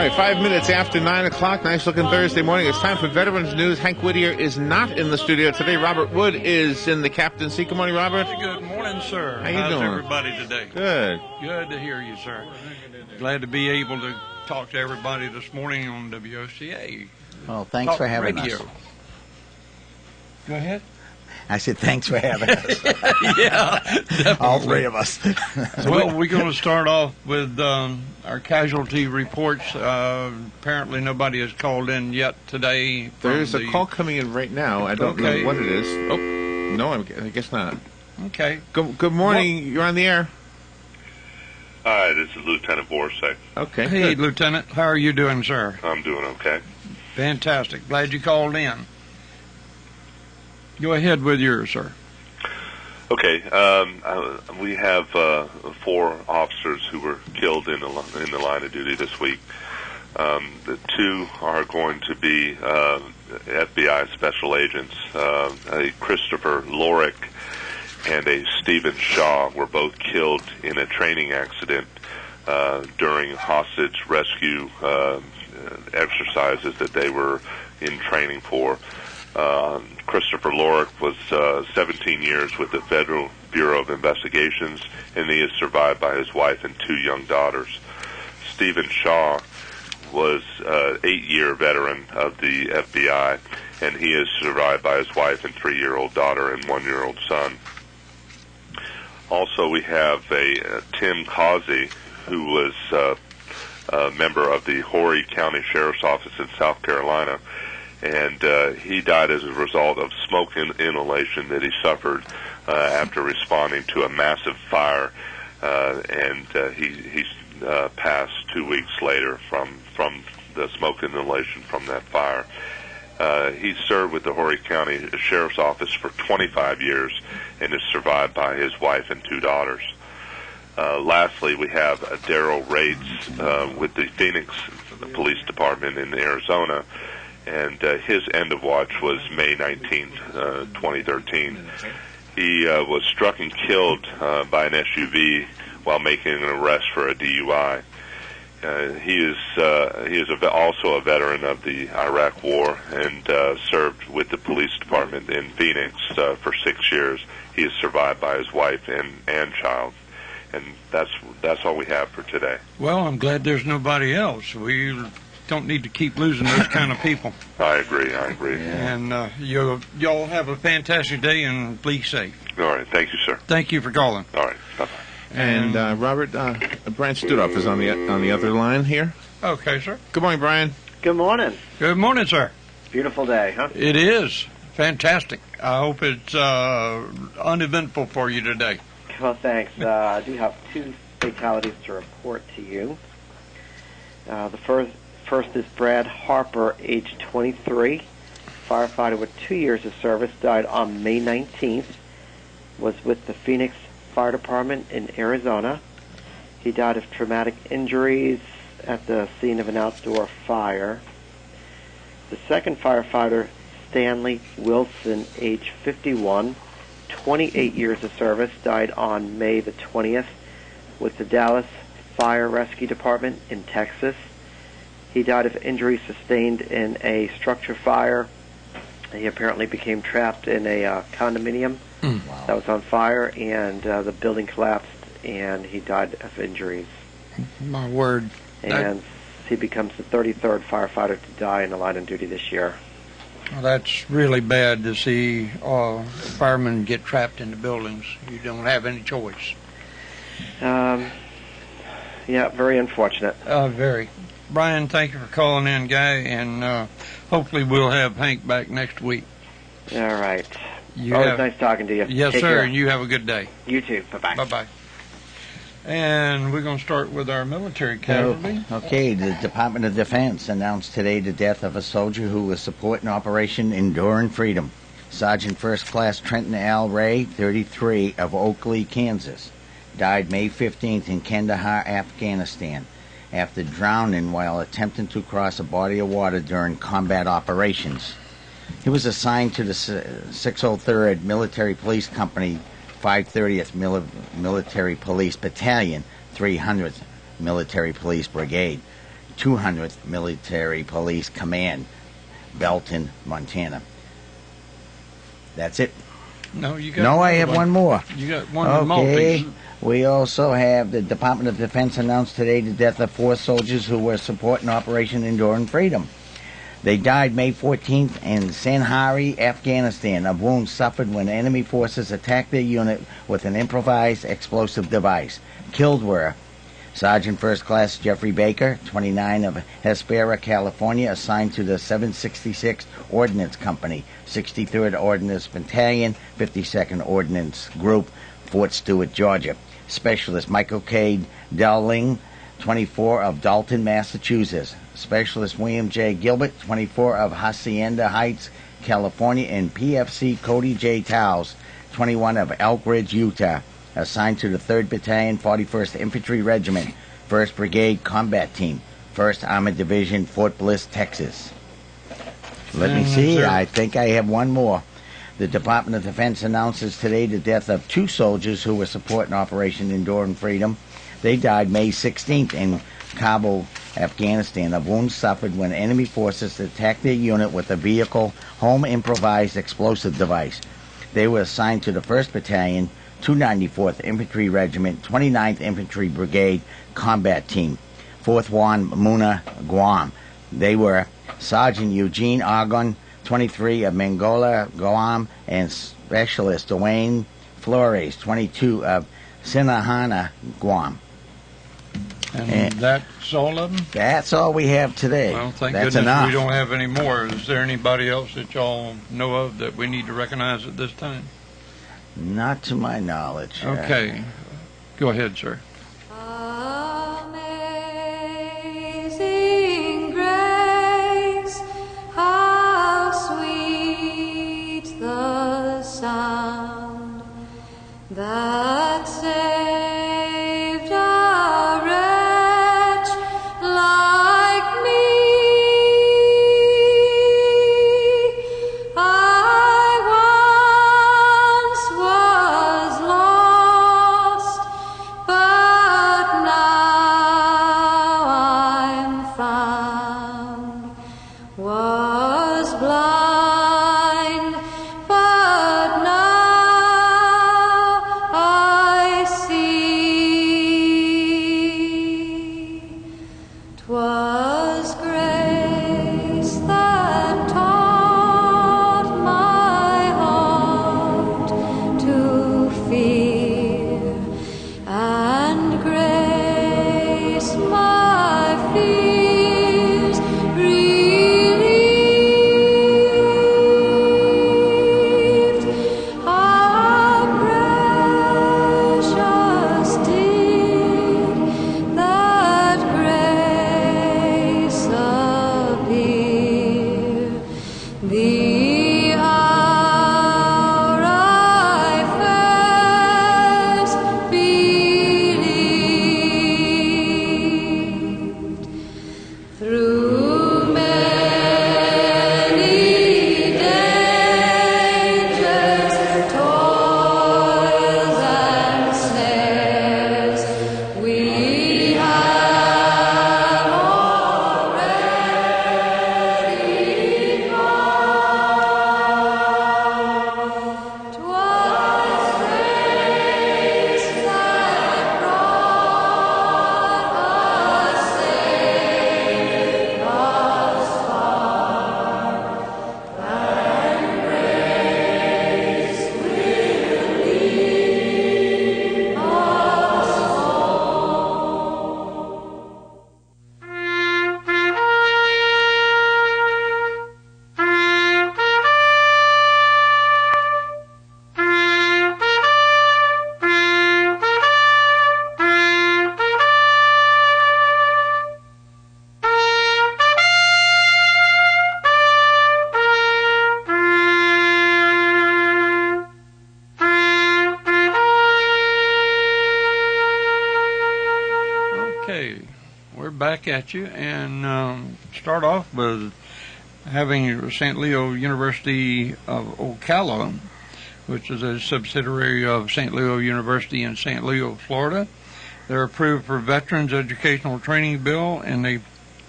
right, 5 minutes after 9 o'clock. Nice-looking Thursday morning. It's time for Veterans News. Hank Whittier is not in the studio today. Robert Wood is in the captaincy. Good morning, Robert. Good morning, sir. How you doing? How's everybody today? Good. Good to hear you, sir. Glad to be able to talk to everybody this morning on WOCA. Well, thanks for having radio. us. Go ahead. I said thanks for having us. Yeah, definitely. All three of us. Well, we're going to start off with our casualty reports. Apparently nobody has called in yet today. There's a call coming in right now. I don't know what it is. Oh, no, I guess not. Okay. Good morning. You're on the air. Hi, this is Lieutenant Borsek. Okay. Hey, good. Lieutenant. How are you doing, sir? I'm doing okay. Fantastic. Glad you called in. Go ahead with yours, sir. Okay, we have 4 officers who were killed in the line of duty this week. The 2 are going to be FBI special agents. A Christopher Lorick and a Stephen Shaw were both killed in a training accident during hostage rescue exercises that they were in training for. Christopher Lorick was 17 years with the Federal Bureau of Investigations, and he is survived by his wife and 2 young daughters. Stephen Shaw was an 8-year veteran of the FBI, and he is survived by his wife and 3-year-old daughter and 1-year-old son. Also, we have a Tim Causey, who was a member of the Horry County Sheriff's Office in South Carolina, and he died as a result of smoke inhalation that he suffered after responding to a massive fire, and he passed 2 weeks later from the smoke inhalation from that fire. He served with the Horry County Sheriff's Office for 25 years and is survived by his wife and 2 daughters. Lastly, we have Darrell Rates with the Phoenix Police Department in Arizona, and his end of watch was May 19th, 2013. He was struck and killed by an SUV while making an arrest for a DUI. He is also a veteran of the Iraq War and served with the police department in Phoenix for 6 years. He is survived by his wife and child. And that's all we have for today. Well, I'm glad there's nobody else. We don't need to keep losing those kind of people. I agree. Yeah. And y'all have a fantastic day and be safe. All right. Thank you, sir. Thank you for calling. All right. Bye-bye. And Robert, Brian Studoff is on the other line here. Okay, sir. Good morning, Brian. Good morning. Good morning, sir. Beautiful day, huh? It is. Fantastic. I hope it's uneventful for you today. Well, thanks. I do have 2 fatalities to report to you. The first is Brad Harper, age 23, firefighter with 2 years of service, died on May 19th, was with the Phoenix Fire Department in Arizona. He died of traumatic injuries at the scene of an outdoor fire. The second firefighter, Stanley Wilson, age 51, 28 years of service, died on May the 20th with the Dallas Fire Rescue Department in Texas. He died of injuries sustained in a structure fire. He apparently became trapped in a condominium that was on fire, and the building collapsed, and he died of injuries. My word. And he becomes the 33rd firefighter to die in the line of duty this year. Well, that's really bad to see firemen get trapped in the buildings. You don't have any choice. Yeah, very unfortunate. Very. Brian, thank you for calling in, guy, and hopefully we'll have Hank back next week. All right. Always nice talking to you. Yes, Take sir, care. and you have a good day. You too. Bye-bye. Bye-bye. And we're going to start with our military casualty. Okay, the Department of Defense announced today the death of a soldier who was supporting Operation Enduring Freedom. Sergeant First Class Trenton L. Ray, 33, of Oakley, Kansas, died May 15th in Kandahar, Afghanistan, after drowning while attempting to cross a body of water during combat operations. He was assigned to the 603rd Military Police Company, 530th Military Police Battalion, 300th Military Police Brigade. 200th Military Police Command, Belton, Montana. That's it. No, you got. No, I have one more. You got one. Okay. Multi. We also have the Department of Defense announced today the death of 4 soldiers who were supporting Operation Enduring Freedom. They died May 14th in Sandhari, Afghanistan, of wounds suffered when enemy forces attacked their unit with an improvised explosive device. Killed were Sergeant First Class Jeffrey Baker, 29, of Hespera, California, assigned to the 766th Ordnance Company, 63rd Ordnance Battalion, 52nd Ordnance Group, Fort Stewart, Georgia. Specialist Michael K. Dowling, 24, of Dalton, Massachusetts. Specialist William J. Gilbert, 24, of Hacienda Heights, California, and PFC Cody J. Towles, 21, of Elk Ridge, Utah, assigned to the 3rd Battalion, 41st Infantry Regiment, 1st Brigade Combat Team, 1st Armored Division, Fort Bliss, Texas. Let me see. I think I have one more. The Department of Defense announces today the death of 2 soldiers who were supporting Operation Enduring Freedom. They died May 16th in Kabul, Afghanistan, of wounds suffered when enemy forces attacked their unit with a vehicle home improvised explosive device. They were assigned to the 1st Battalion, 294th Infantry Regiment, 29th Infantry Brigade Combat Team, 4th Wan Muna, Guam. They were Sergeant Eugene Argon, 23, of Mangola, Guam, and Specialist Dwayne Flores, 22, of Sinahana, Guam. And that's all of them? That's all we have today. Well, thank that's goodness enough. we don't have any more. Is there anybody else that y'all know of that we need to recognize at this time? Not to my knowledge. Okay. Go ahead, sir. Amazing grace, how sweet the sound that saved a wretch like me. I once was lost, but now I'm found. Was blind, but now I see. 'Twas grace that taught my heart to fear, and grace my fears relieved. How precious did that grace appear, the hour I first believed. Through many dangers, toils, and snares, we have already come. 'Twas grace that brought us safe thus far, and grace will lead us Okay. We're back at you, and start off with having St. Leo University of Ocala, which is a subsidiary of St. Leo University in St. Leo, Florida. They're approved for Veterans Educational Training Bill, and they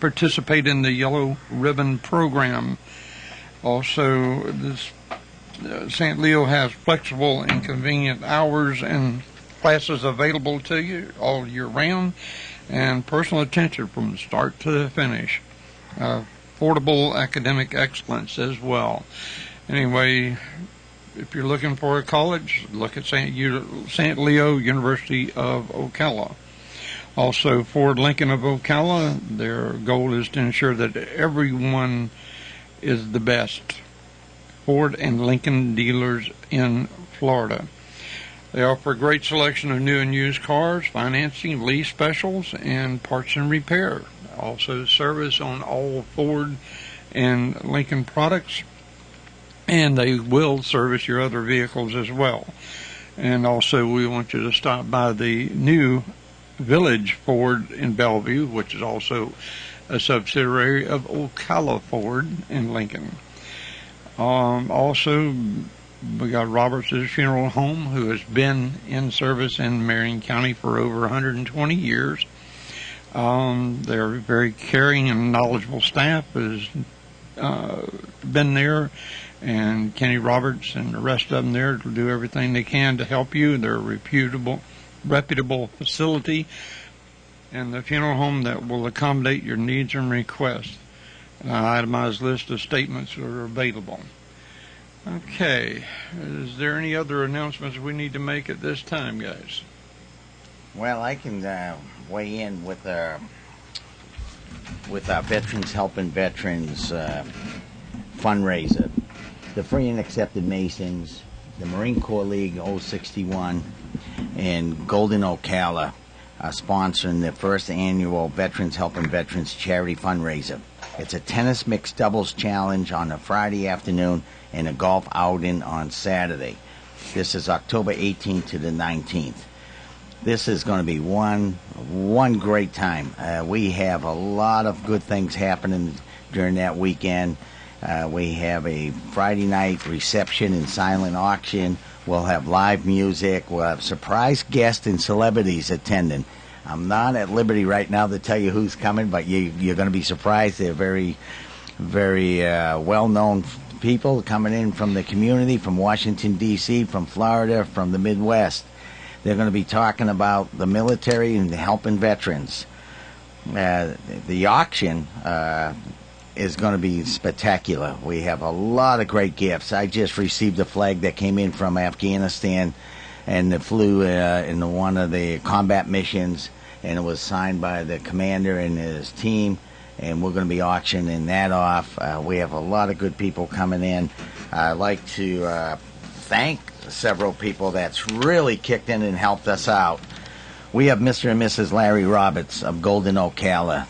participate in the Yellow Ribbon program. Also, this St. Leo has flexible and convenient hours and classes available to you all year round, and personal attention from the start to the finish. Affordable academic excellence as well. Anyway, if you're looking for a college, look at St. Leo University of Ocala. Also, Ford Lincoln of Ocala, their goal is to ensure that everyone is the best Ford and Lincoln dealers in Florida. They offer a great selection of new and used cars, financing, lease specials, and parts and repair. Also, service on all Ford and Lincoln products, and they will service your other vehicles as well. And also, we want you to stop by the new Village Ford in Bellevue, which is also a subsidiary of Ocala Ford in Lincoln. Also, we got Roberts' Funeral Home, who has been in service in Marion County for over 120 years. They're very caring and knowledgeable staff has been there, and Kenny Roberts and the rest of them there to do everything they can to help you. They're a reputable facility, and the funeral home that will accommodate your needs and requests. An itemized list of statements are available. Okay, is there any other announcements we need to make at this time, guys? Well, I can weigh in with our Veterans Helping Veterans fundraiser. The Free and Accepted Masons, the Marine Corps League 061, and Golden Ocala are sponsoring the first annual Veterans Helping Veterans charity fundraiser. It's a tennis mixed doubles challenge on a Friday afternoon and a golf outing on Saturday. This is October 18th to the 19th. This is going to be one great time. We have a lot of good things happening during that weekend. We have a Friday night reception and silent auction. We'll have live music. We'll have surprise guests and celebrities attending. I'm not at liberty right now to tell you who's coming, but you're going to be surprised. They're very, very well-known people coming in from the community, from Washington, D.C., from Florida, from the Midwest. They're going to be talking about the military and helping veterans. The auction is going to be spectacular. We have a lot of great gifts. I just received a flag that came in from Afghanistan, and it flew in one of the combat missions, and it was signed by the commander and his team, and we're going to be auctioning that off. We have a lot of good people coming in. I'd like to thank several people that's really kicked in and helped us out. We have Mr. and Mrs. Larry Roberts of Golden Ocala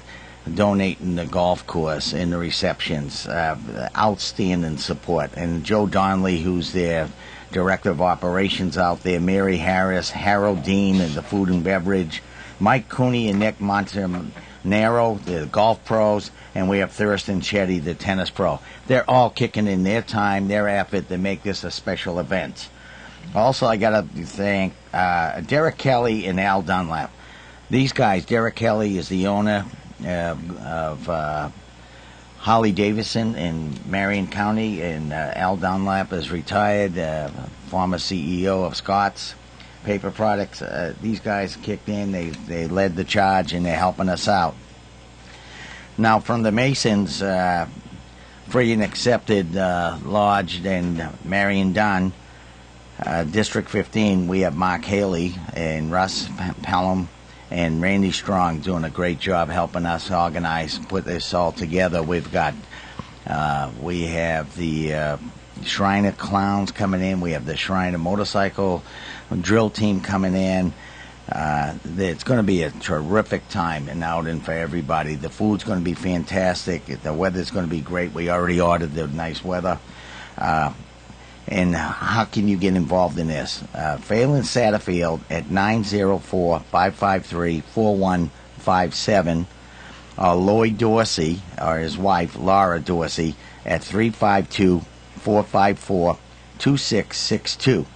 donating the golf course and the receptions. Outstanding support. And Joe Donnelly, who's their Director of Operations out there, Mary Harris, Harold Dean, and the food and beverage, Mike Cooney and Nick Montanaro, the golf pros, and we have Thurston Chetty, the tennis pro. They're all kicking in their time, their effort to make this a special event. Also, I got to thank Derek Kelly and Al Dunlap. These guys, Derek Kelly is the owner of Holly Davidson in Marion County, and Al Dunlap is retired, former CEO of Scott's Paper Products. These guys kicked in, they led the charge, and they're helping us out. Now, from the Masons, Free and Accepted Lodge and Marion Dunn, District 15, we have Mark Haley and Russ Pelham and Randy Strong doing a great job helping us organize, put this all together. We've got, we have the Shriner Clowns coming in. We have the Shriner Motorcycle Drill Team coming in. It's going to be a terrific time and outing for everybody. The food's going to be fantastic. The weather's going to be great. We already ordered the nice weather. And how can you get involved in this? Phelan Satterfield at 904-553-4157, or Lloyd Dorsey, or his wife, Laura Dorsey, at 352-454-2662.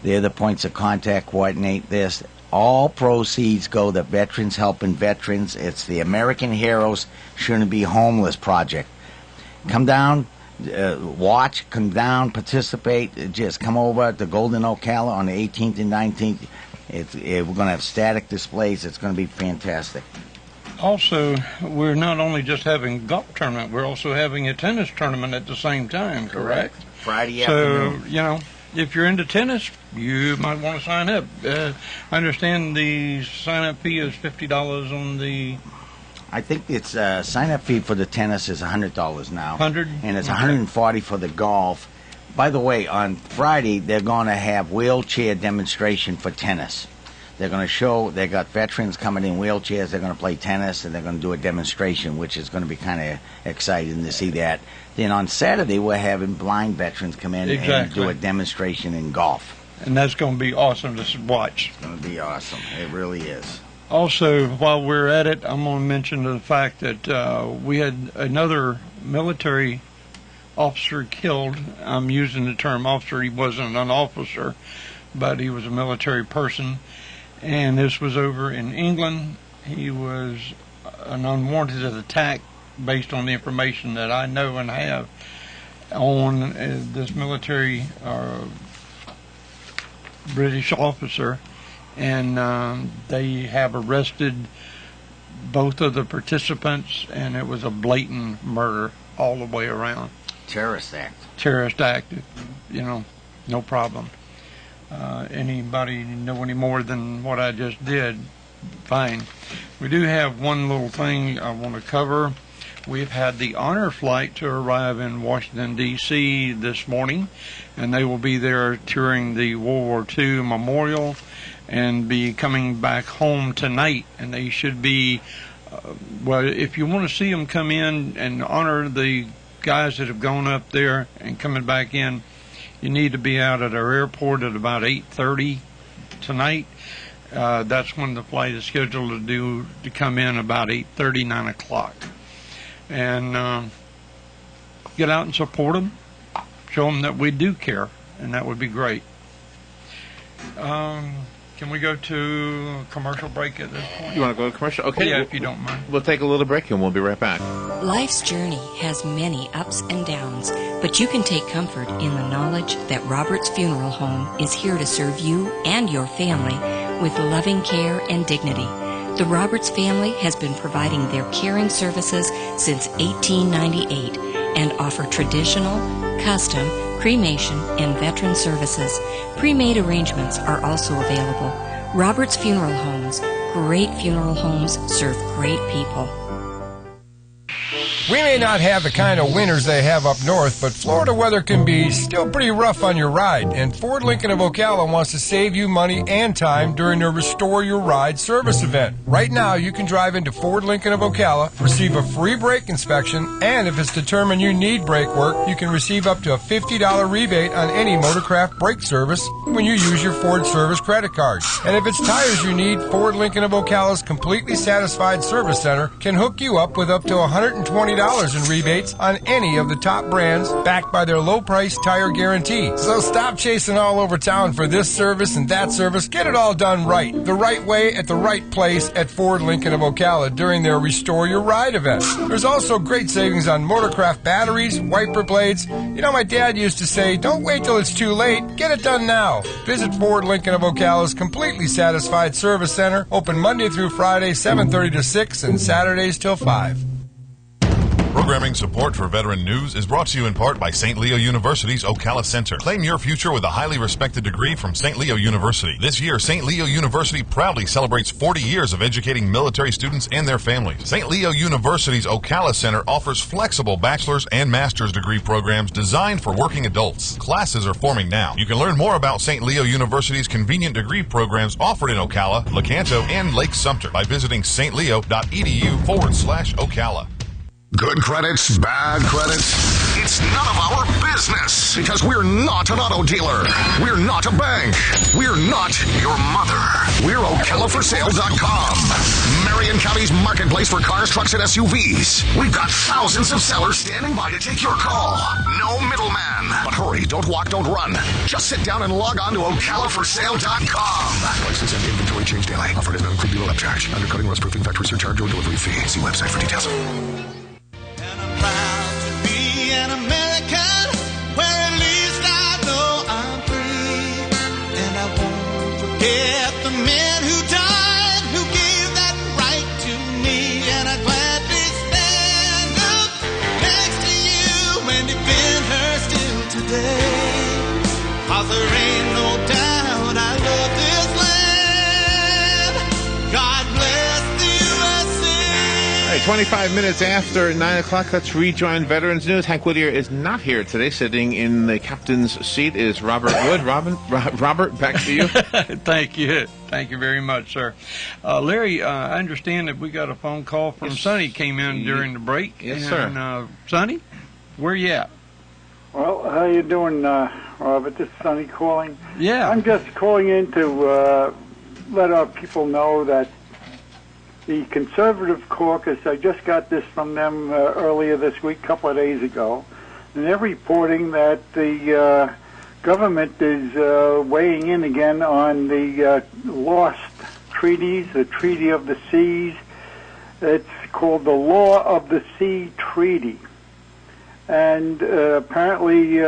They're the points of contact. Coordinate this. All proceeds go to Veterans Helping Veterans. It's the American Heroes Shouldn't Be Homeless Project. Come down, watch, come down, participate. Just come over to Golden Ocala on the 18th and 19th. We're going to have static displays. It's going to be fantastic. Also, we're not only just having a golf tournament, we're also having a tennis tournament at the same time, correct? Friday afternoon. So, you know, if you're into tennis, you might want to sign up. I understand the sign-up fee is $50 on the... I think it's sign-up fee for the tennis is $100 now. 100? And it's $140 for the golf. By the way, on Friday, they're going to have wheelchair demonstration for tennis. They're going to show, they got veterans coming in wheelchairs, they're going to play tennis, and they're going to do a demonstration, which is going to be kind of exciting to see that. Then on Saturday, we're having blind veterans come in and do a demonstration in golf. And that's going to be awesome to watch. It's going to be awesome. It really is. Also, while we're at it, I'm going to mention the fact that we had another military officer killed. I'm using the term officer. He wasn't an officer, but he was a military person. And this was over in England. He was an unwarranted attack, based on the information that I know and have, on this military British officer. And they have arrested both of the participants, and it was a blatant murder all the way around. Terrorist act. Terrorist act, you know, no problem. Anybody know any more than what I just did? Fine. We do have one little thing I want to cover. We've had the honor flight to arrive in Washington, D.C. this morning, and they will be there touring the World War II Memorial and be coming back home tonight. And they should be, well, if you want to see them come in and honor the guys that have gone up there and coming back in, you need to be out at our airport at about 8:30 tonight. That's when the flight is scheduled to come in about 8:30, 9 o'clock. And get out and support them. Show them that we do care, and that would be great. Can we go to a commercial break at this point? You want to go to commercial? Okay. Yeah, if you don't mind. We'll take a little break and we'll be right back. Life's journey has many ups and downs, but you can take comfort in the knowledge that Robert's Funeral Home is here to serve you and your family with loving care and dignity. The Roberts family has been providing their caring services since 1898 and offer traditional, custom, cremation, and veteran services. Pre-made arrangements are also available. Roberts Funeral Homes. Great funeral homes serve great people. We may not have the kind of winters they have up north, but Florida weather can be still pretty rough on your ride, and Ford Lincoln of Ocala wants to save you money and time during their Restore Your Ride service event. Right now, you can drive into Ford Lincoln of Ocala, receive a free brake inspection, and if it's determined you need brake work, you can receive up to a $50 rebate on any Motorcraft brake service when you use your Ford service credit card. And if it's tires you need, Ford Lincoln of Ocala's Completely Satisfied Service Center can hook you up with up to $120 in rebates on any of the top brands, backed by their low-price tire guarantee. So stop chasing all over town for this service and that service. Get it all done right, the right way, at the right place at Ford Lincoln of Ocala during their Restore Your Ride event. There's also great savings on Motorcraft batteries, wiper blades. You know, my dad used to say, don't wait till it's too late. Get it done now. Visit Ford Lincoln of Ocala's Completely Satisfied Service Center, open Monday through Friday, 7:30 to 6, and Saturdays till 5. Programming support for Veteran News is brought to you in part by St. Leo University's Ocala Center. Claim your future with a highly respected degree from St. Leo University. This year, St. Leo University proudly celebrates 40 years of educating military students and their families. St. Leo University's Ocala Center offers flexible bachelor's and master's degree programs designed for working adults. Classes are forming now. You can learn more about St. Leo University's convenient degree programs offered in Ocala, Lecanto, and Lake Sumter by visiting stleo.edu/Ocala. Good credits, bad credits. It's none of our business because we're not an auto dealer. We're not a bank. We're not your mother. We're OcalaForSale.com. Marion County's marketplace for cars, trucks, and SUVs. We've got thousands of sellers standing by to take your call. No middleman. But hurry, don't walk, don't run. Just sit down and log on to OcalaForSale.com. License and inventory change daily. Offer does not include dealer upcharge, undercutting, rust proofing, factory surcharge, or delivery fee. See website for details. And I'm proud to be an American, where at least I know I'm free. And I won't forget the men who died, who gave that right to me. And I gladly stand up next to you and defend her still today. 'Cause there ain't no doubt I love this land. God bless the USA. All right, 25 minutes after 9 o'clock, let's rejoin Veterans News. Hank Whittier is not here today. Sitting in the captain's seat is Robert Wood. Robert, back to you. Thank you. Thank you very much, sir. Larry, I understand that we got a phone call from Sonny came in during the break. Yes, sir. Sonny, where you at? Well, how you doing, Robert? This is Sonny calling. Yeah. I'm just calling in to let our people know that the Conservative Caucus, I just got this from them earlier this week, a couple of days ago, and they're reporting that the government is weighing in again on the lost treaties, the Treaty of the Seas. It's called the Law of the Sea Treaty. And apparently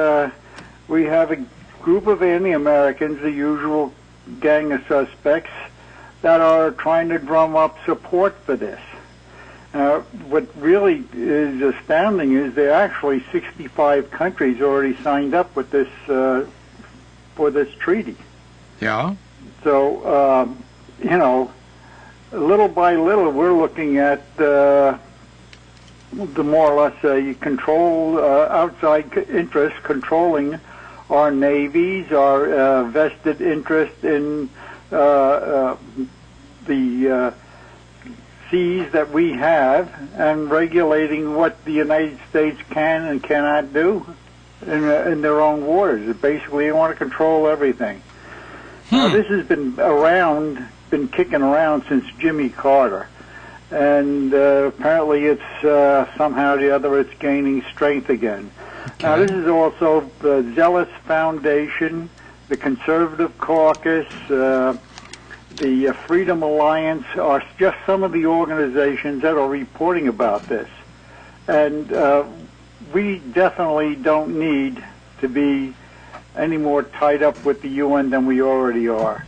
we have a group of anti-Americans, the usual gang of suspects, that are trying to drum up support for this. What really is astounding is there are actually 65 countries already signed up with this for this treaty. Yeah. So, little by little, we're looking at the more or less control outside interests controlling our navies, our vested interest in the seas that we have, and regulating what the United States can and cannot do in their own waters. Basically, they want to control everything. Now, this has been kicking around since Jimmy Carter. And apparently it's somehow or the other it's gaining strength again. Okay. Now this is also the Zealous Foundation, the Conservative Caucus, the Freedom Alliance are just some of the organizations that are reporting about this. And we definitely don't need to be any more tied up with the UN than we already are.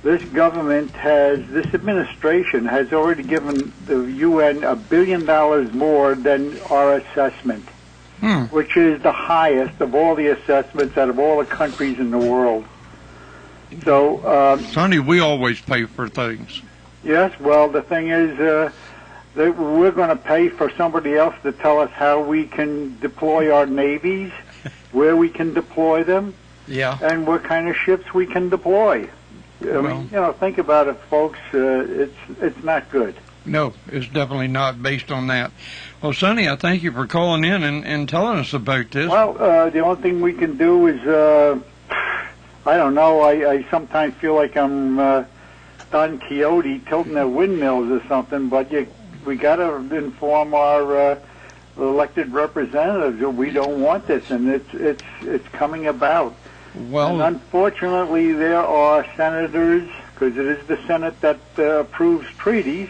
This administration has already given the UN $1 billion more than our assessment, which is the highest of all the assessments out of all the countries in the world. So, Sonny, we always pay for things. Yes, well, the thing is that we're going to pay for somebody else to tell us how we can deploy our navies, where we can deploy them, and what kind of ships we can deploy. I mean, think about it, folks. It's not good. No, it's definitely not based on that. Well, Sonny, I thank you for calling in and telling us about this. Well, the only thing we can do is, I don't know, I sometimes feel like I'm Don Quixote tilting the windmills or something, but we got to inform our elected representatives that we don't want this, and it's coming about. Well, and unfortunately, there are senators, because it is the Senate that approves treaties,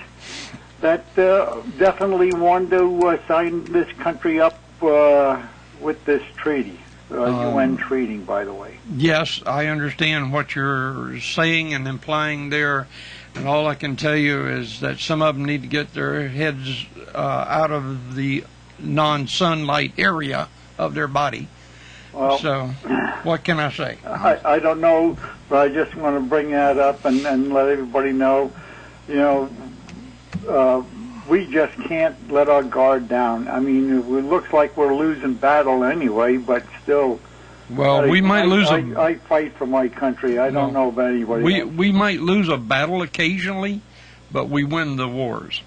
that definitely want to sign this country up with this treaty, UN treaty, by the way. Yes, I understand what you're saying and implying there, and all I can tell you is that some of them need to get their heads out of the non-sunlight area of their body. Well, so, what can I say? I don't know, but I just want to bring that up and let everybody know, we just can't let our guard down. I mean, it looks like we're losing battle anyway, but still. Well, we might lose I fight for my country. I don't know about anybody else. We might lose a battle occasionally, but we win the wars.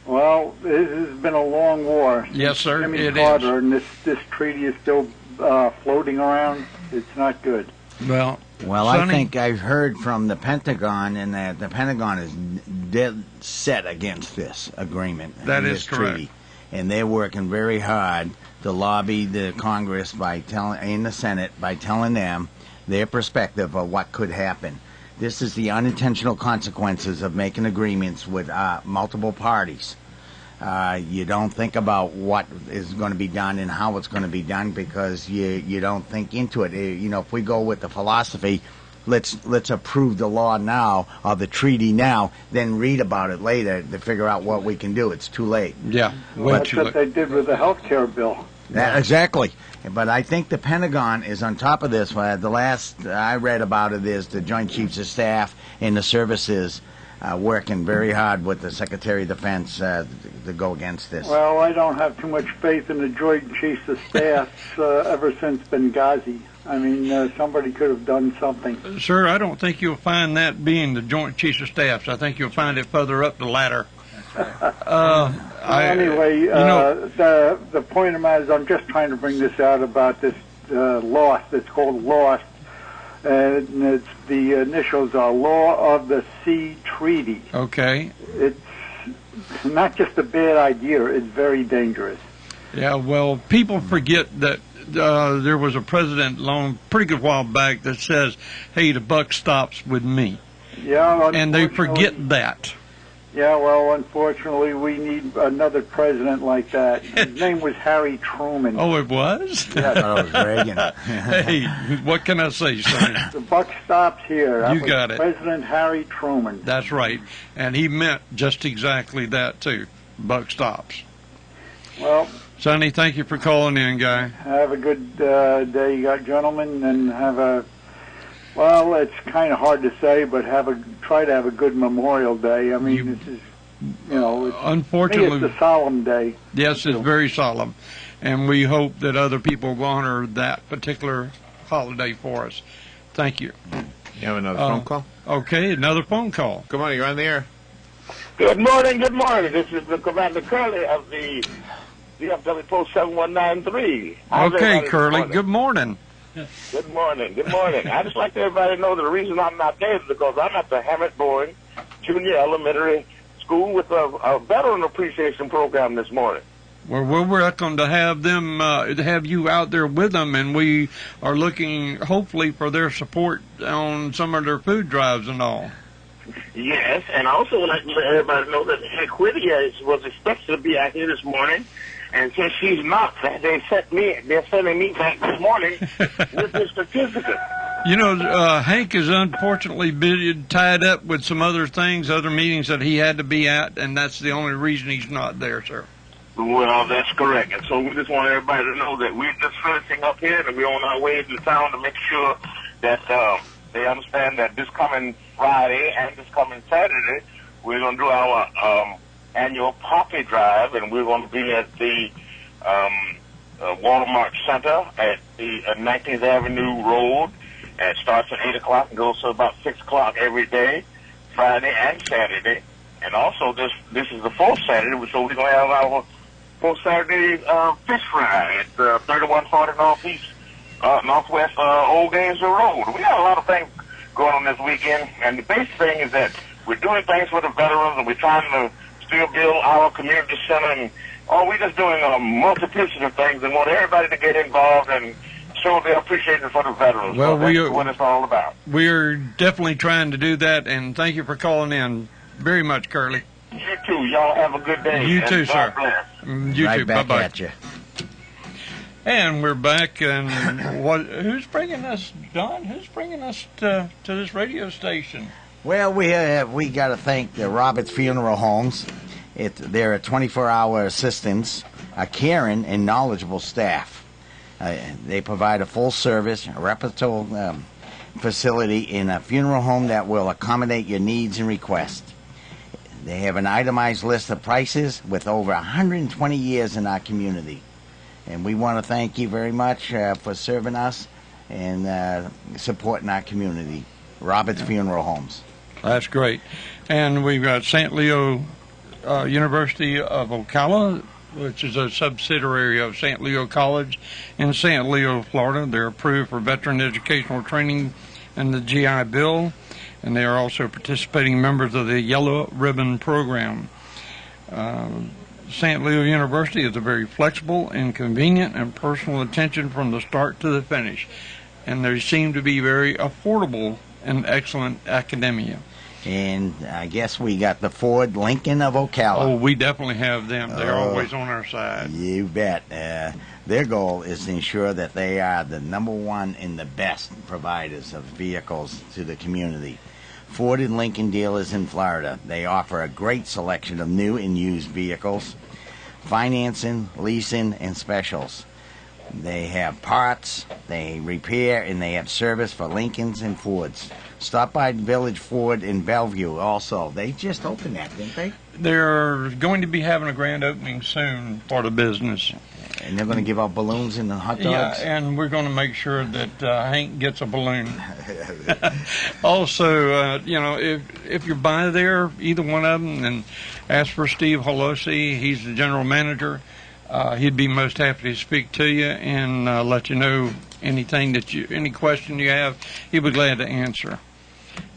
Well, this has been a long war. Yes, sir, Jimmy it Carter, and this treaty is still floating around. It's not good. Well, I Sonny? think I've heard from the Pentagon, and that the Pentagon is dead set against this agreement. That and is this correct. treaty. And they're working very hard to lobby the Congress in the Senate by telling them their perspective of what could happen. This is the unintentional consequences of making agreements with multiple parties. You don't think about what is going to be done and how it's going to be done because you don't think into it. If we go with the philosophy, let's approve the law now or the treaty now, then read about it later to figure out what we can do. It's too late. Yeah, That's what they did with the health care bill. Exactly. But I think the Pentagon is on top of this. The last I read about it is the Joint Chiefs of Staff and the services working very hard with the Secretary of Defense to go against this. Well, I don't have too much faith in the Joint Chiefs of Staff ever since Benghazi. I mean, somebody could have done something. Sir, I don't think you'll find that being the Joint Chiefs of Staffs. I think you'll find it further up the ladder. Anyway, the point of the matter is I'm just trying to bring this out about this LOST. It's called LOST. And it's, the initials are Law of the Sea Treaty. Okay. It's not just a bad idea, it's very dangerous. Yeah, well, people forget that there was a president pretty good while back that says, hey, the buck stops with me. Yeah, and they forget that. Yeah, well, unfortunately, we need another president like that. His name was Harry Truman. Oh, it was? Yes. It was Reagan. Hey, what can I say, Sonny? The buck stops here. That You got was it. President Harry Truman. That's right. And he meant just exactly that, too. Buck stops. Well, Sonny, thank you for calling in, guy. have a good day, gentlemen, and have a, well, it's kind of hard to say, but try to have a good Memorial Day. I mean, this is, unfortunately, it's a solemn day. Yes, it's very solemn, and we hope that other people will honor that particular holiday for us. Thank you. You have another phone call? Okay, another phone call. Good morning. You're on the air. Good morning. Good morning. This is the Commander Curley of the DFW Post 7193. Okay, Curly. Good morning. Good morning. Good morning. I just like everybody to know that the reason I'm not there is because I'm at the Hammett Bowen Junior Elementary School with a veteran appreciation program this morning. Well, we're welcome to have them, to have you out there with them, and we are looking, hopefully, for their support on some of their food drives and all. Yes, and I also would like to let everybody know that Hequidia was expected to be out here this morning, and since she's not, they're sending me back this morning with the certificate. You know, Hank is unfortunately tied up with some other things, other meetings that he had to be at, and that's the only reason he's not there, sir. Well, that's correct. And so we just want everybody to know that we're just finishing up here, and we're on our way to town to make sure that they understand that this coming Friday and this coming Saturday, we're going to do our annual poppy drive, and we're going to be at the Watermark Center at the 19th Avenue Road. And it starts at 8 o'clock and goes to about 6 o'clock every day, Friday and Saturday. And also, this is the fourth Saturday, so we're going to have our fourth Saturday fish fry at 3140 Northwest Old Gainesville Road. We got a lot of things going on this weekend, and the basic thing is that we're doing things for the veterans, and we're trying to still build our community center, and we're just doing a multiplicity of things, and want everybody to get involved and show their appreciation for the veterans. Well, so that's what it's all about. We're definitely trying to do that, and thank you for calling in very much, Curly. You too. Y'all have a good day. You too, and sir. God bless. You right too. back Bye-bye. at you. And we're back, and who's bringing us, Don? Who's bringing us to this radio station? Well, we got to thank the Roberts Funeral Homes. They're a 24-hour assistance, a caring and knowledgeable staff. They provide a full-service, reputable facility in a funeral home that will accommodate your needs and requests. They have an itemized list of prices with over 120 years in our community. And we want to thank you very much for serving us and supporting our community. Roberts Funeral Homes. That's great. And we've got St. Leo University of Ocala, which is a subsidiary of St. Leo College in St. Leo, Florida. They're approved for veteran educational training and the GI Bill, and they are also participating members of the Yellow Ribbon Program. St. Leo University is a very flexible and convenient and personal attention from the start to the finish, and they seem to be very affordable and excellent academia. And I guess we got the Ford Lincoln of Ocala. Oh, we definitely have them. They're always on our side. You bet. Their goal is to ensure that they are the number one and the best providers of vehicles to the community. Ford and Lincoln dealers in Florida. They offer a great selection of new and used vehicles, financing, leasing, and specials. They have parts, they repair, and they have service for Lincolns and Fords. Stop by Village Ford in Bellevue also. They just opened that, didn't they? They're going to be having a grand opening soon for the business. And they're going to give out balloons and hot dogs? Yeah, and we're going to make sure that Hank gets a balloon. Also, if you're by there, either one of them, and ask for Steve Holosi. He's the general manager. He'd be most happy to speak to you and let you know any question you have. He'd be glad to answer.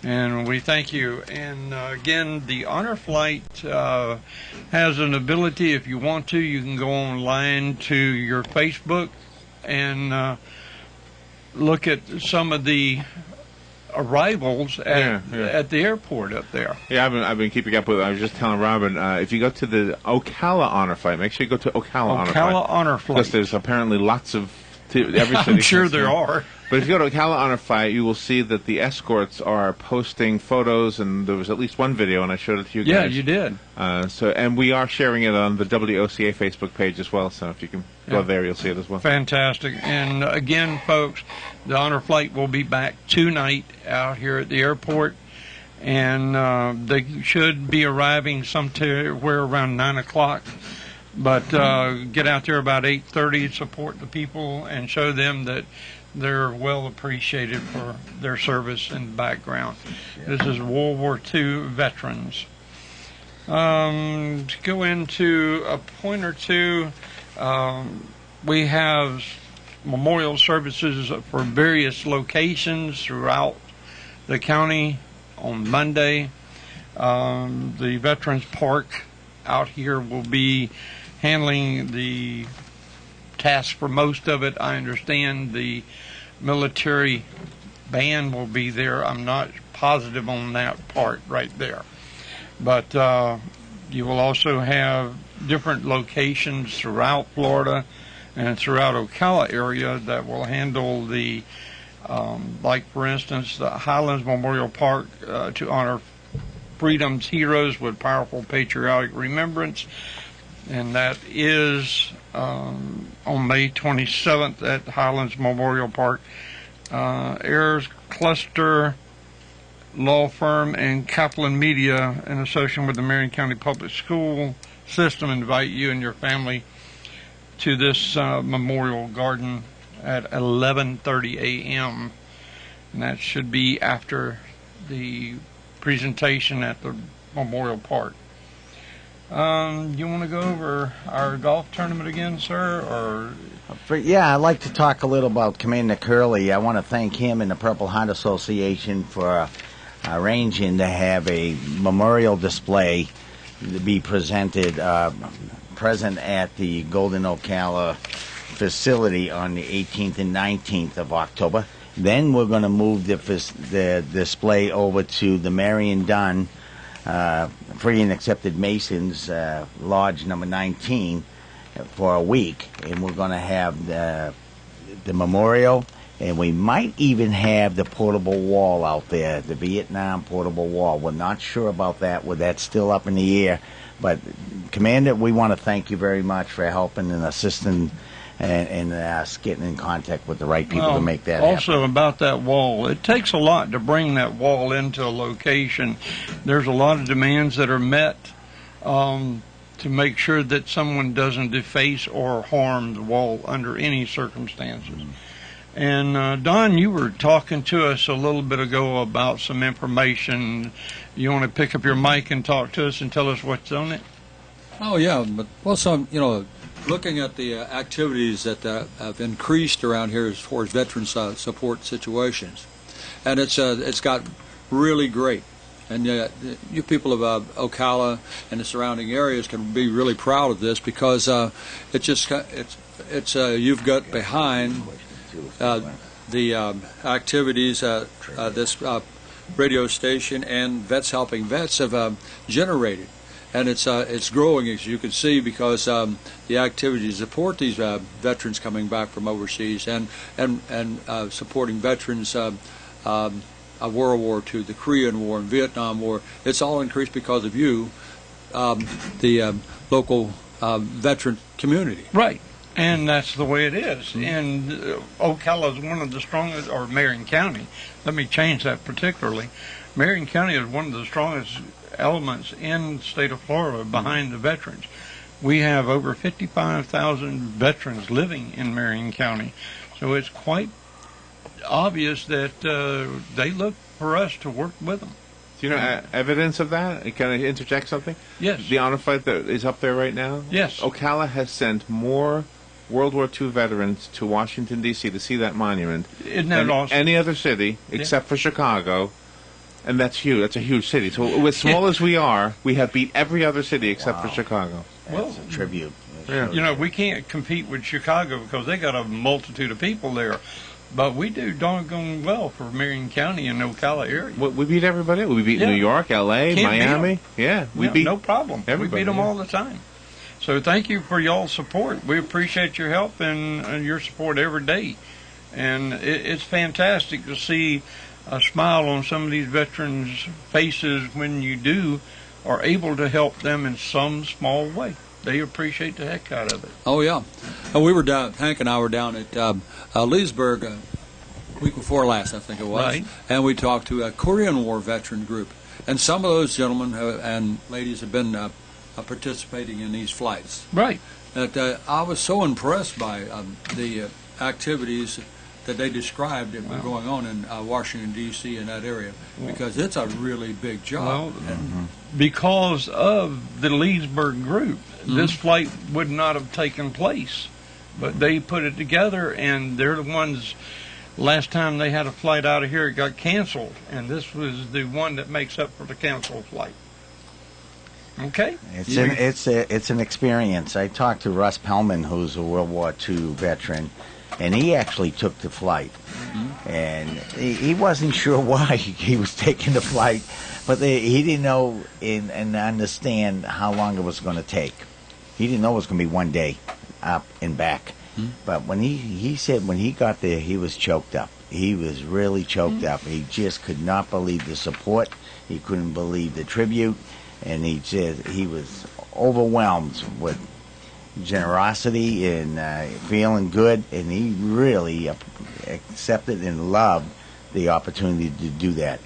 And we thank you. And again, the Honor Flight has an ability, if you want to, you can go online to your Facebook and look at some of the arrivals at the airport up there. Yeah, I've been keeping up with it. I was just telling Robin, if you go to the Ocala Honor Flight, make sure you go to Ocala Honor Flight. Because there's apparently lots of every city. I'm sure there are. But if you go to Ocala Honor Flight, you will see that the escorts are posting photos, and there was at least one video, and I showed it to you guys. Yeah, you did. And we are sharing it on the WOCA Facebook page as well, so if you can go there, you'll see it as well. Fantastic. And again, folks, the Honor Flight will be back tonight out here at the airport, and they should be arriving somewhere around 9 o'clock. But get out there about 8:30, support the people, and show them that they're well appreciated for their service and background. This is World War II veterans. To go into a point or two, we have memorial services for various locations throughout the county on Monday. The Veterans Park out here will be handling the task for most of it. I understand the military band will be there. I'm not positive on that part right there. But you will also have different locations throughout Florida and throughout Ocala area that will handle the, like for instance, the Highlands Memorial Park to honor freedom's heroes with powerful patriotic remembrance. And that is on May 27th at Highlands Memorial Park. Ayers Cluster Law Firm and Kaplan Media, in association with the Marion County Public School System, invite you and your family to this memorial garden at 11:30 a.m. And that should be after the presentation at the Memorial Park. You want to go over our golf tournament again, sir? Or I'd like to talk a little about Commander Curley. I want to thank him and the Purple Heart Association for arranging to have a memorial display to be present at the Golden Ocala facility on the 18th and 19th of October. Then we're going to move the display over to the Marion Dunn Free and Accepted Masons Lodge number 19 for a week, and we're going to have the memorial, and we might even have the portable wall out there, the Vietnam portable wall. We're not sure about that. That's still up in the air. But Commander, we want to thank you very much for helping and assisting and us getting in contact with the right people to make that happen. Also about that wall, it takes a lot to bring that wall into a location. There's a lot of demands that are met to make sure that someone doesn't deface or harm the wall under any circumstances. And Don, you were talking to us a little bit ago about some information. You want to pick up your mic and talk to us and tell us what's on it? Oh yeah, but some looking at the activities that have increased around here as far as veterans support situations, and it's got really great. And you people of Ocala and the surrounding areas can be really proud of this because you've got behind the activities this radio station and Vets Helping Vets have generated, and it's growing, as you can see, because the activities support these veterans coming back from overseas and supporting veterans. World War II, the Korean War, and Vietnam War. It's all increased because of you, the local veteran community. Right, and that's the way it is. Mm-hmm. And Ocala is one of the strongest, or Marion County. Let me change that particularly. Marion County is one of the strongest elements in the state of Florida behind the veterans. We have over 55,000 veterans living in Marion County, so it's quite obvious that they look for us to work with them. Do you know evidence of that? Can I interject something? Yes. The honor flight that is up there right now? Yes. Ocala has sent more World War II veterans to Washington, D.C. to see that monument Isn't that than awesome? any other city except for Chicago. And that's huge. That's a huge city. So as small as we are, we have beat every other city except for Chicago. That's a tribute. Yeah. We can't compete with Chicago because they got a multitude of people there. But we do doggone well for Marion County and Ocala area. We beat everybody. We beat New York, L.A., Miami. Yeah, we beat no problem. We beat them all the time. So thank you for y'all's support. We appreciate your help and your support every day. And it's fantastic to see a smile on some of these veterans' faces when you are able to help them in some small way. They appreciate the heck out of it. Oh, yeah. We were down, Hank and I were down at Leesburg week before last, I think it was. Right. And we talked to a Korean War veteran group. And some of those gentlemen and ladies have been participating in these flights. Right. That I was so impressed by the activities that they described that were going on in Washington, D.C. in that area, because it's a really big job. Well, because of the Leesburg group, this flight would not have taken place. But they put it together, and they're the ones, last time they had a flight out of here, it got canceled, and this was the one that makes up for the canceled flight. Okay? It's an experience. I talked to Russ Pellman, who's a World War II veteran, and he actually took the flight. Mm-hmm. And he wasn't sure why he was taking the flight, but he didn't know and understand how long it was going to take. He didn't know it was going to be one day up and back. Mm-hmm. But when he said when he got there, he was choked up. He was really choked up. He just could not believe the support. He couldn't believe the tribute. And he was overwhelmed with generosity and feeling good, and he really accepted and loved the opportunity to do that.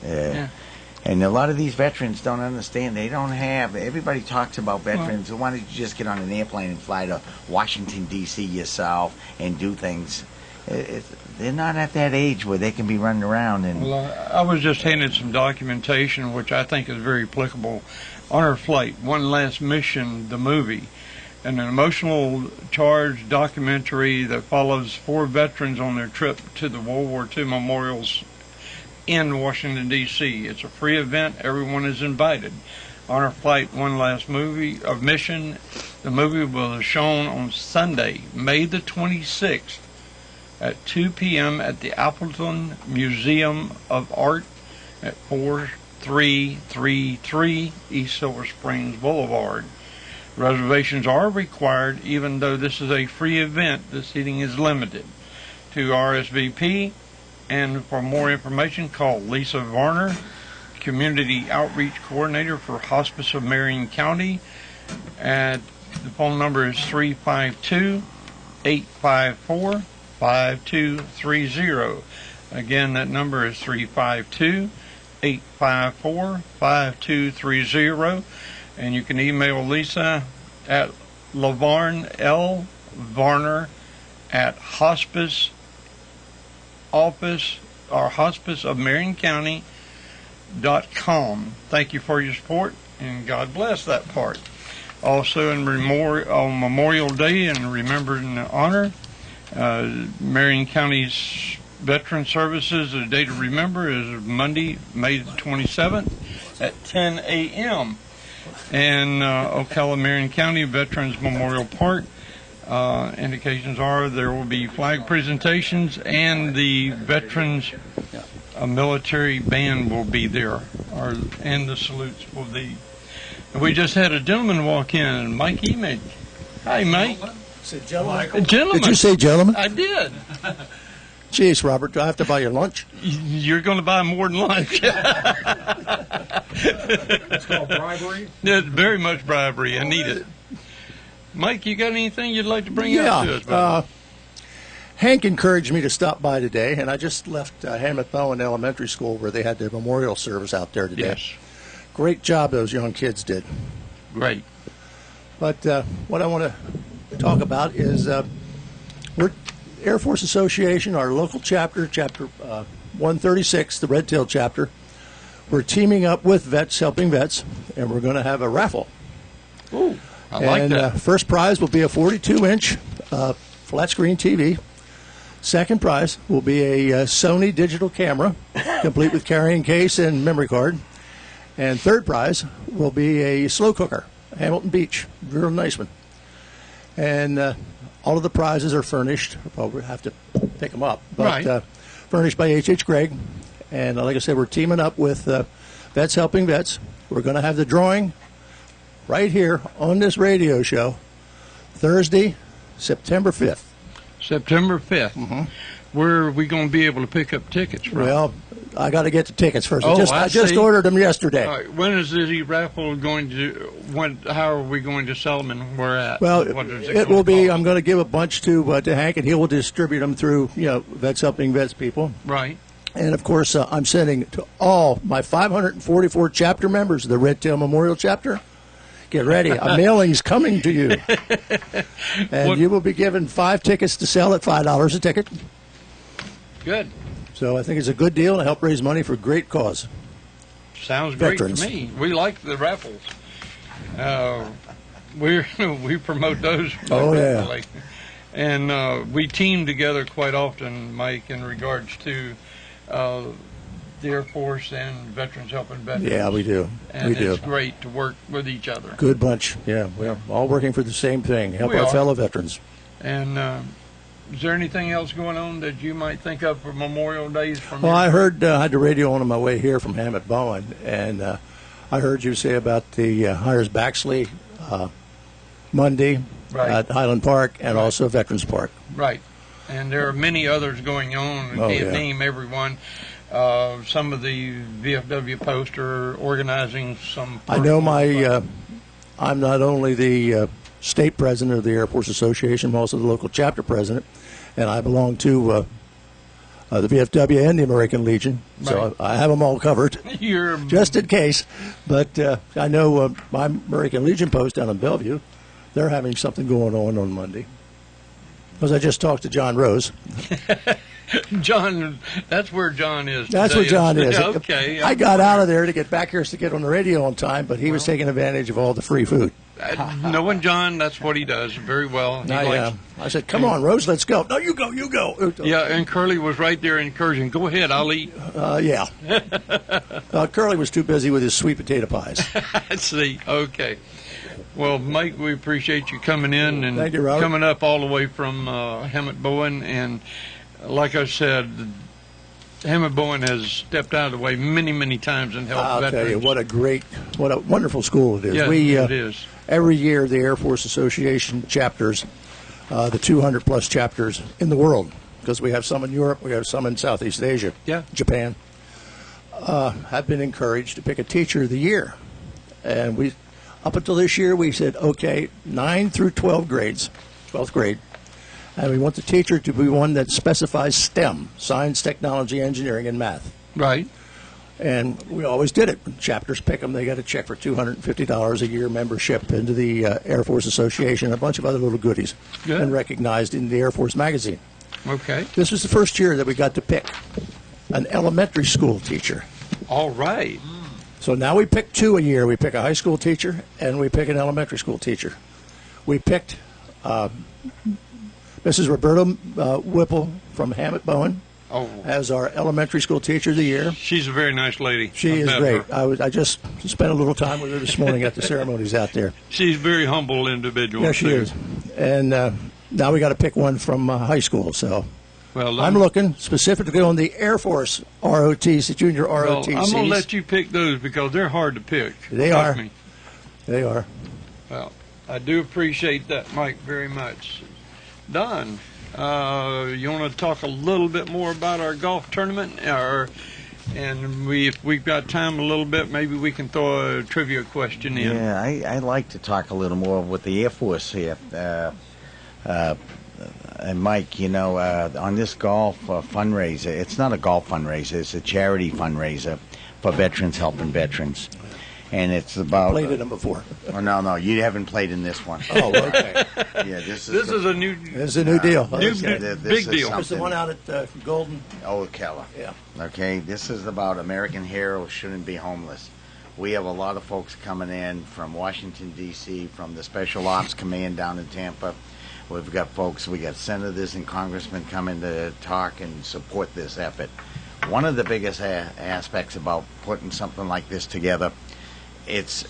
And a lot of these veterans don't understand. They don't have. Everybody talks about veterans. Why don't you just get on an airplane and fly to Washington, D.C. yourself and do things? They're not at that age where they can be running around. I was just handed some documentation, which I think is very applicable. On our flight, One Last Mission, the movie, an emotional charged documentary that follows 4 veterans on their trip to the World War II memorials in Washington, D.C. It's a free event. Everyone is invited. On our flight, One Last Mission, the movie will be shown on Sunday, May the 26th at 2 p.m. at the Appleton Museum of Art at 4333 East Silver Springs Boulevard. Reservations are required, even though this is a free event. The seating is limited to RSVP. And for more information, call Lisa Varner, Community Outreach Coordinator for Hospice of Marion County. The phone number is 352-854-5230. Again, that number is 352-854-5230. And you can email Lisa at L. Varner at Hospice Office or Hospice of Marion County.com. Thank you for your support, and God bless that part. Also, on Memorial Day, and remembered in honor, Marion County's Veteran Services, the day to remember is Monday, May the 27th at 10 a.m. And Ocala Marion County Veterans Memorial Park. Indications are there will be flag presentations, and the Veterans military band will be there, and the salutes will be. We just had a gentleman walk in, Mike Emig. Hi, Mike. Say gentleman. A gentleman. Did you say gentleman? I did. Jeez, Robert, do I have to buy you lunch? You're going to buy more than lunch. It's called bribery? It's very much bribery. I need it. Mike, you got anything you'd like to bring up to us? Hank encouraged me to stop by today, and I just left Hammett Bowen Elementary School where they had their memorial service out there today. Yes. Great job those young kids did. Great. But what I want to talk about is we're Air Force Association, our local chapter, Chapter 136, the Red Tail chapter. We're teaming up with Vets Helping Vets, and we're going to have a raffle. Ooh, I like that. First prize will be a 42-inch flat screen TV. Second prize will be a Sony digital camera, complete with carrying case and memory card. And third prize will be a slow cooker, Hamilton Beach, real nice one. And all of the prizes are furnished. Well, we have to pick them up, but furnished by H.H. Gregg. And like I said, we're teaming up with Vets Helping Vets. We're going to have the drawing right here on this radio show, Thursday, September 5th. September 5th. Mm-hmm. Where are we going to be able to pick up tickets from? Well, I got to get the tickets first. Oh, I just ordered them yesterday. All right. When is the raffle going to? How are we going to sell them, and where at? Well, it will be. I'm going to give a bunch to Hank, and he will distribute them through Vets Helping Vets people. Right. And of course, I'm sending to all my 544 chapter members of the Red Tail Memorial Chapter. Get ready. A mailing's coming to you. And you will be given 5 tickets to sell at $5 a ticket. Good. So I think it's a good deal and help raise money for a great cause. Sounds Veterans. Great to me. We like the raffles. We promote those. Oh, yeah. And we team together quite often, Mike, in regards to the Air Force and Veterans Helping Veterans. Yeah, we do. And it's great to work with each other. Good bunch. Yeah, we're all working for the same thing, help our fellow veterans. And is there anything else going on that you might think of for Memorial Days? Well, I heard, I had the radio on my way here from Hammett Bowen, and I heard you say about the Hires Baxley Monday at Highland Park and also Veterans Park. Right. And there are many others going on. I can't name everyone. Some of the VFW posts are organizing some. I know I'm not only the state president of the Air Force Association, I'm also the local chapter president, and I belong to the VFW and the American Legion, so I have them all covered, just in case. But I know my American Legion post down in Bellevue, they're having something going on Monday. Because I just talked to John Rose. John, that's where John is. That's where John is. Okay. I got out of there to get back here to get on the radio on time, but he was taking advantage of all the free food. Knowing John, that's what he does very well. I said, come on, Rose, let's go. No, you go, you go. Yeah, and Curly was right there encouraging. Go ahead, I'll eat. Yeah. Curly was too busy with his sweet potato pies. See, okay. Well, Mike, we appreciate you coming in and Thank you, Robert. Coming up all the way from Hammett Bowen. And like I said, Hammett Bowen has stepped out of the way many, many times and helped veterans. I'll tell you, what a wonderful school it is. Yeah, it is. Every year, the Air Force Association chapters, the 200-plus chapters in the world, because we have some in Europe, we have some in Southeast Asia, Japan, have been encouraged to pick a teacher of the year. And up until this year, we said, okay, 9 through 12 grades, 12th grade, and we want the teacher to be one that specifies STEM, science, technology, engineering, and math. Right. And we always did it. When chapters pick them, they got a check for $250 a year membership into the Air Force Association, a bunch of other little goodies, and recognized in the Air Force magazine. Okay. This was the first year that we got to pick an elementary school teacher. All right. So now we pick 2 a year. We pick a high school teacher and we pick an elementary school teacher. We picked Mrs. Roberta Whipple from Hammett Bowen as our elementary school teacher of the year. She's a very nice lady. She is great. I just spent a little time with her this morning at the ceremonies out there. She's a very humble individual. Yeah, she is. And now we got to pick one from high school. So well, I'm looking specifically on the Air Force ROTC, junior ROTCs. Well, I'm going to let you pick those because they're hard to pick. They are. Me. They are. Well, I do appreciate that, Mike, very much. Don, you want to talk a little bit more about our golf tournament? If we've got time a little bit, maybe we can throw a trivia question in. Yeah, I'd like to talk a little more with the Air Force here. And Mike, on this golf fundraiser, it's not a golf fundraiser, it's a charity fundraiser for veterans helping veterans. And it's about... Played in them before. Oh, no, you haven't played in this one. Oh, okay. Yeah, this is a new... This is a new deal. Big deal. It's the one out at Golden. Ocala. Yeah. Okay, this is about American heroes shouldn't be homeless. We have a lot of folks coming in from Washington, D.C., from the Special Ops Command down in Tampa. We got senators and congressmen coming to talk and support this effort. One of the biggest aspects about putting something like this together, it's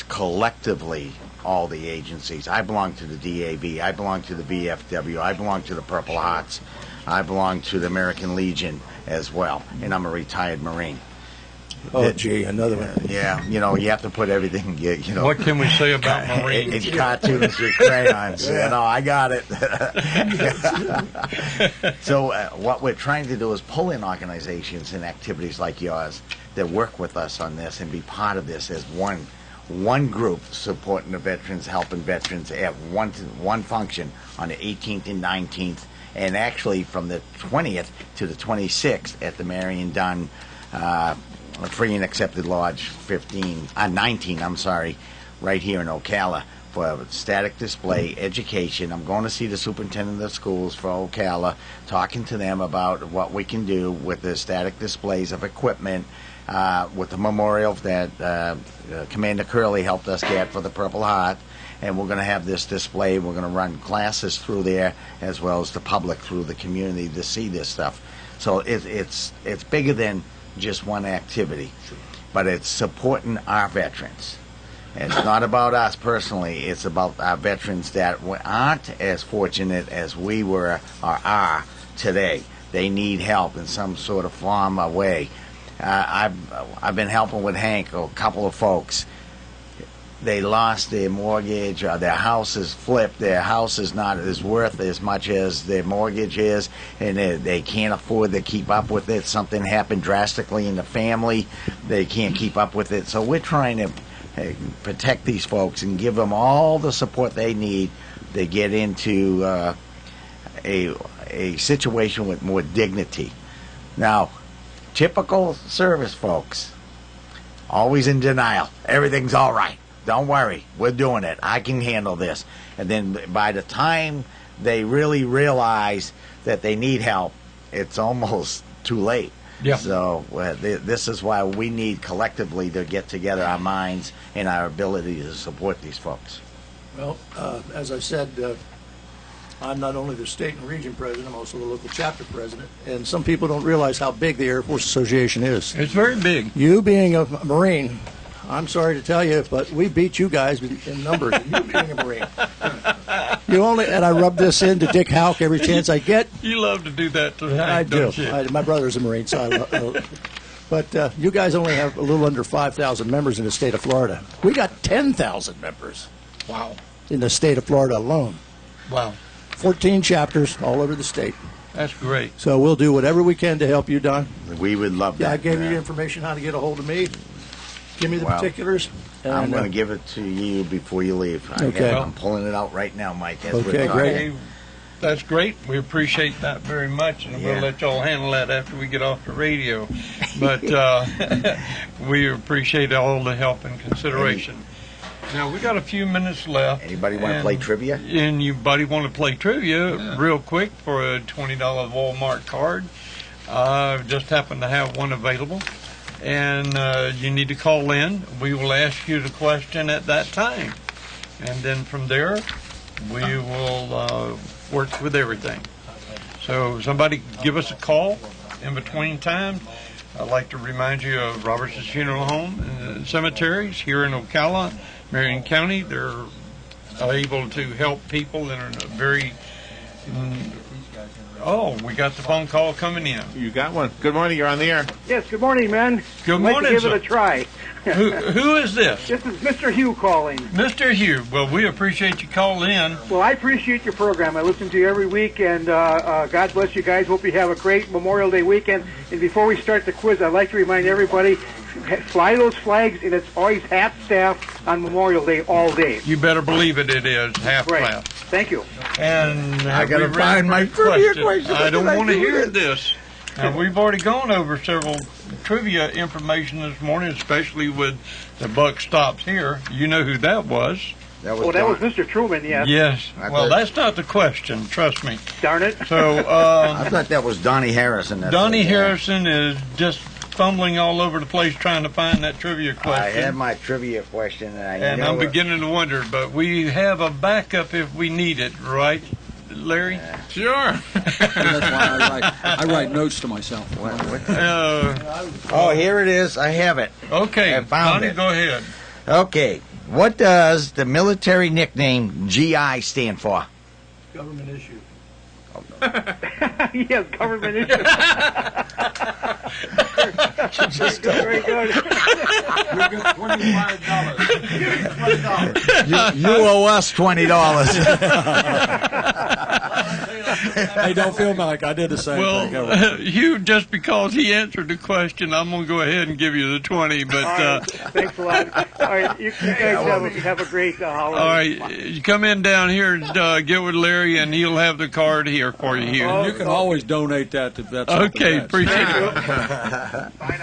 collectively all the agencies. I belong to the DAV. I belong to the VFW. I belong to the Purple Hearts. I belong to the American Legion as well, and I'm a retired Marine. Oh, gee, another one. Yeah, you have to put everything, What can we say about Marines? It's cartoons with crayons. I got it. So what we're trying to do is pull in organizations and activities like yours that work with us on this and be part of this as one group supporting the veterans, helping veterans at one function on the 18th and 19th, and actually from the 20th to the 26th at the Marion Dunn Free and Accepted Lodge 19, right here in Ocala for static display education. I'm going to see the superintendent of the schools for Ocala, talking to them about what we can do with the static displays of equipment, with the memorial that Commander Curley helped us get for the Purple Heart. And we're going to have this display. We're going to run classes through there as well as the public through the community to see this stuff. So it's bigger than just one activity, but it's supporting our veterans. It's not about us personally. It's about our veterans that aren't as fortunate as we were or are today. They need help in some sort of form or way. I've been helping with Hank, a couple of folks. They lost their mortgage, or their house is flipped. Their house is not as worth as much as their mortgage is, and they can't afford to keep up with it. Something happened drastically in the family. They can't keep up with it. So we're trying to protect these folks and give them all the support they need to get into a situation with more dignity. Now, typical service folks, always in denial. Everything's all right. Don't worry, we're doing it. I can handle this. And then by the time they really realize that they need help, it's almost too late. Yeah. So this is why we need collectively to get together our minds and our ability to support these folks. Well, as I said, I'm not only the state and region president, I'm also the local chapter president. And some people don't realize how big the Air Force Association is. It's very big. You being a Marine, I'm sorry to tell you, but we beat you guys in numbers. You being a Marine. And I rub this into Dick Houck every chance I get. You love to do that to Hank, I do. don't you? My brother's a Marine, so but you guys only have a little under 5,000 members in the state of Florida. We got 10,000 members. Wow. In the state of Florida alone. Wow. 14 chapters all over the state. That's great. So we'll do whatever we can to help you, Don. We would love that. Yeah, I gave you the information how to get a hold of me. Give me the particulars. I'm going to give it to you before you leave. Okay. I'm pulling it out right now, Mike. Okay, great. That's great. We appreciate that very much, and we'll let y'all handle that after we get off the radio. But we appreciate all the help and consideration. Now, we got a few minutes left. Anybody want to play trivia? Anybody want to play trivia real quick for a $20 Walmart card? Just happen to have one available. and you need to call in. We will ask you the question at that time, and then from there, we will work with everything. So somebody give us a call in between times. I'd like to remind you of Roberts' Funeral Home and Cemeteries here in Ocala, Marion County. They're able to help people in a very... we got the phone call coming in. You got one. Good morning. You're on the air. Yes, good morning, man. Good I'd like morning, to give sir. it a try. Who is this? This is Mr. Hugh calling. Mr. Hugh. Well, we appreciate you calling in. Well, I appreciate your program. I listen to you every week, and God bless you guys. Hope you have a great Memorial Day weekend. And before we start the quiz, I'd like to remind everybody, fly those flags, and it's always half staff on Memorial Day all day. You better believe it is half Right. class. Thank you. And I gotta we ready find for my the trivia question. I don't What did I want to do hear this? this. Now, we've already gone over several trivia information this morning, especially with the buck stops here. You know who that was. That was Mr. Truman, yes. Yes. Well, that's not the question. Trust me. Darn it. So, I thought that was Donnie Harrison. That's Donnie what- Harrison is just fumbling all over the place trying to find that trivia I question. had my trivia question, and And know I'm beginning to wonder, but we have a backup if we need it, right, Larry? Sure. That's why I write notes to myself. Oh, here it is. I have it. Okay, I found Donnie, it. go ahead. Okay. What does the military nickname GI stand for? Government issue. Yes, government issue. Just very good. You owe us $20. Hey, don't feel like I did the same thing. Well, Hugh, just because he answered the question, I'm going to go ahead and give you the 20. But All right, thanks a lot. All right, you guys have a great holiday. all right, you come in down here and get with Larry, and he'll have the card here for you, Hugh. You can always donate that to Vets. Okay, appreciate it.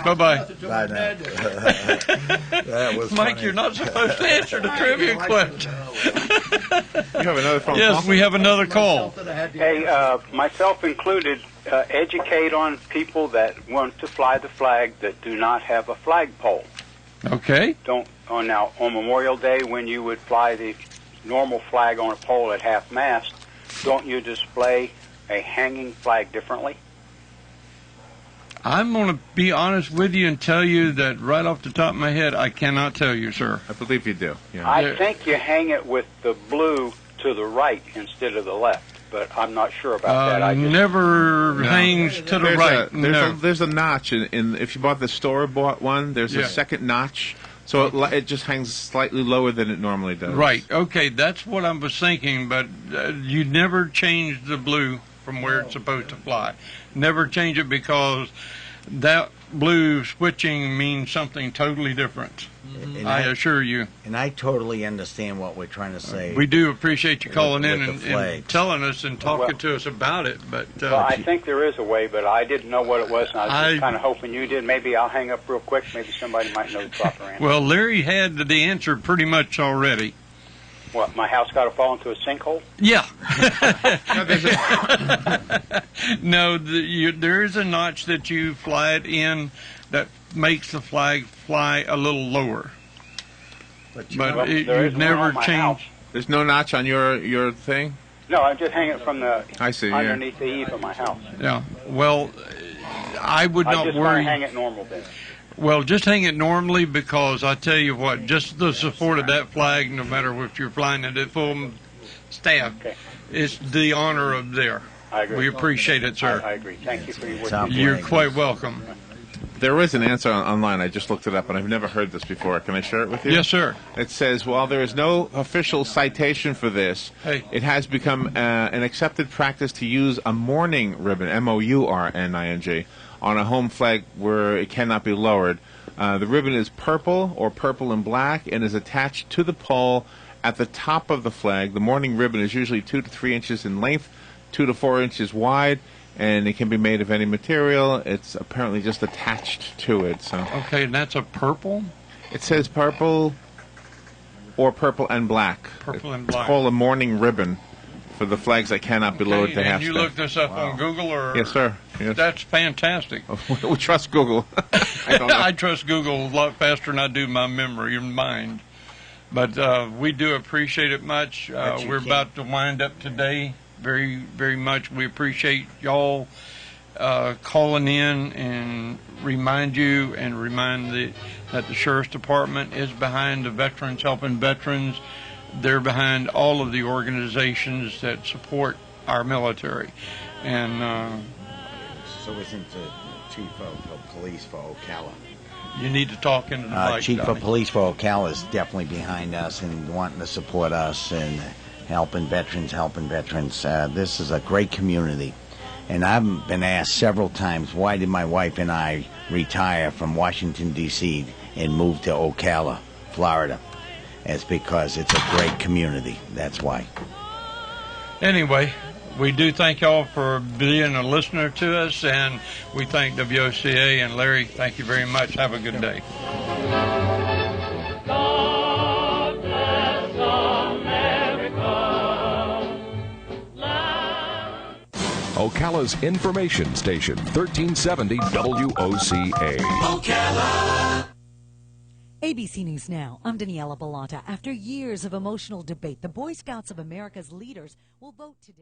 Bye-bye. Bye now. That was Mike, funny. you're not supposed to answer the trivia question. You have another phone call? Yes, we have another call. Hey, myself included, educate on people that want to fly the flag that do not have a flagpole. Okay. On Memorial Day, when you would fly the normal flag on a pole at half mast, don't you display a hanging flag differently? I'm going to be honest with you and tell you that right off the top of my head, I cannot tell you, sir. I believe you do. Yeah. I think you hang it with the blue to the right instead of the left, but I'm not sure about that. I just Never hangs to the There's right. there's a notch in if you bought the store-bought one, there's Yeah. a second notch, so it just hangs slightly lower than it normally does. Right. Okay, that's what I was thinking, but you never change the blue from where it's supposed to fly. Never change it because that blue switching means something totally different. And I assure you. And I totally understand what we're trying to say. We do appreciate you calling in with and the flags. telling us and talking to us about it. But well, I think there is a way, but I didn't know what it was, and I was just I- kind of hoping you did. Maybe I'll hang up real quick. Maybe somebody might know the proper answer. well, Larry had the answer pretty much already. What, my house got to fall into a sinkhole? Yeah. No, there is a notch that you fly it in that makes the flag fly a little lower. But Well, you there is one never on my house. change. There's no notch on your thing. No, I'm just hanging it from the I see. Yeah. underneath the eave of my house. Yeah. Well, I would I not just worry. want to hang it normal then. Well, just hang it normally because I tell you what, just the support of that flag, no matter if you're flying it at full staff, it's the honor of there. I agree. We appreciate it, sir. I agree. Thank you for your work. You're quite welcome. There is an answer online. I just looked it up, and I've never heard this before. Can I share it with you? Yes, sir. It says, while there is no official citation for this, it has become an accepted practice to use a mourning ribbon, M-O-U-R-N-I-N-G, on a home flag where it cannot be lowered. The ribbon is purple or purple and black and is attached to the pole at the top of the flag. The mourning ribbon is usually 2 to 3 inches in length, 2 to 4 inches wide, and it can be made of any material. It's apparently just attached to it. So Okay, and that's a purple? it says purple or purple and black. Purple and It's black. called a mourning ribbon for the flags that cannot be lowered to and half you staff. looked this up on Google or? Yes, sir. That's fantastic. We trust Google. I don't know. I trust Google a lot faster than I do my memory and mind. But we do appreciate it much. We're about to wind up today. Very, very much. We appreciate y'all calling in and remind that the Sheriff's Department is behind the veterans, helping veterans. They're behind all of the organizations that support our military. And so isn't the Chief of Police for Ocala? You need to talk into the mic, Chief Donnie. of Police for Ocala is definitely behind us and wanting to support us and helping veterans. This is a great community. And I've been asked several times, why did my wife and I retire from Washington, D.C. and move to Ocala, Florida? It's because it's a great community. That's why. Anyway, we do thank y'all for being a listener to us, and we thank WOCA. And Larry, thank you very much. Have a good day. God bless America. Ocala's information station, 1370 WOCA. Ocala. ABC News Now, I'm Daniela Bellotta. After years of emotional debate, the Boy Scouts of America's leaders will vote today.